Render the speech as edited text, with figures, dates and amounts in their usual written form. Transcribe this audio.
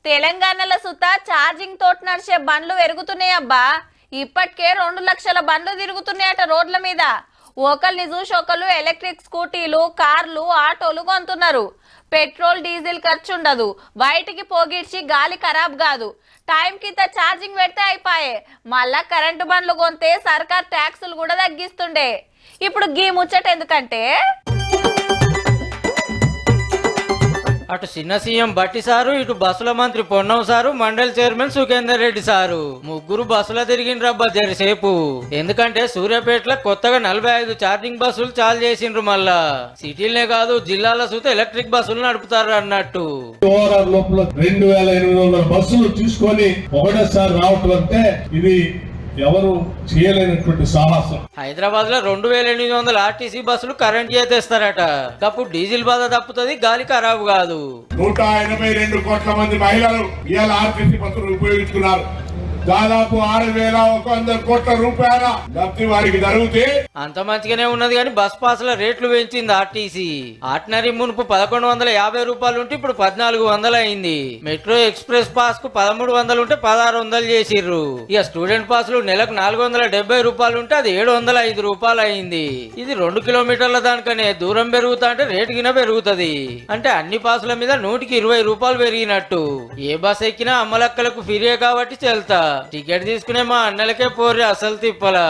తెలంగాణలో సుతా ఛార్జింగ్ తోటి నడిచే బండ్లు పెరుగుతున్నాయి అబ్బా. ఇప్పటికే 2 లక్షల బండ్లు తిరుగుతున్నాయట రోడ్ల మీద. ఒకరిని చూసి ఒకరు ఎలక్ట్రిక్ స్కూటీలు, కార్లు, ఆటోలు కొంటున్నారు. పెట్రోల్, డీజిల్ ఖర్చు ఉండదు, బయటికి పోగిడ్చి గాలి ఖరాబ్ కాదు. టైం కింద ఛార్జింగ్ పెడితే అయిపోయే. మళ్ళా కరెంటు బండ్లు కొంటే సర్కార్ ట్యాక్సులు కూడా తగ్గిస్తుండే. ఇప్పుడు గీ ముచ్చట ఎందుకంటే అటు చిన్న సీఎం బట్టి సారు, ఇటు బస్సుల మంత్రి పొన్నం సారు, మండలి చైర్మన్ సుఖేందర్ రెడ్డి సారు ముగ్గురు బస్సుల తిరిగిండ్రబ్బా జరిసేపు. ఎందుకంటే సూర్యాపేటలో కొత్తగా 45 ఛార్జింగ్ బస్సులు చాలు చేసిండ్రు. మళ్ళా సిటీలనే కాదు జిల్లాల సూత ఎలక్ట్రిక్ బస్సులు నడుపుతారు అన్నట్టు. లోపల 2800 బస్సులు తీసుకొని ఒకటేసారి రావటం అంటే ఇది ఎవరు చేయలేనటువంటి సాహసం. హైదరాబాద్ లో 2800 ఆర్టీసీ బస్సులు కరెంట్ చేతేస్తారట. అప్పుడు డీజిల్ బాధ తప్పుతుంది, గాలి ఖరాబు కాదు. 182 కోట్ల మంది మహిళలు ఇవాళ ఆర్టీసీ బస్సులు ఉపయోగించుకున్నారు. దాదాపు 6100 కోట్ల రూపాయల లబ్ధి వారికి జరుగుతే అంత మంచిగానే ఉన్నది కానీ బస్ పాసుల రేట్లు పెంచింది ఆర్టీసీ. ఆర్డినరీ మునుపు 1150 రూపాయలు ఉంటే ఇప్పుడు 1400 అయింది. మెట్రో ఎక్స్ప్రెస్ పాస్ కు 1300 ఉంటే 1600 చేసిర్రు. ఇక స్టూడెంట్ పాసులు నెలకు 470 రూపాయలు ఉంటే అది 705 రూపాయలు అయింది. ఇది 2 కిలోమీటర్ల దానికనే దూరం పెరుగుతా అంటే రేటు గిన పెరుగుతుంది. అంటే అన్ని పాసుల మీద 120 రూపాయలు పెరిగినట్టు. ఏ బస్ ఎక్కినా అమ్మలక్కలకు ఫిరియే కాబట్టి చెల్తా. టికెట్ తీసుకునే మా అన్నలకే పోర్రి అసలు తిప్పలా.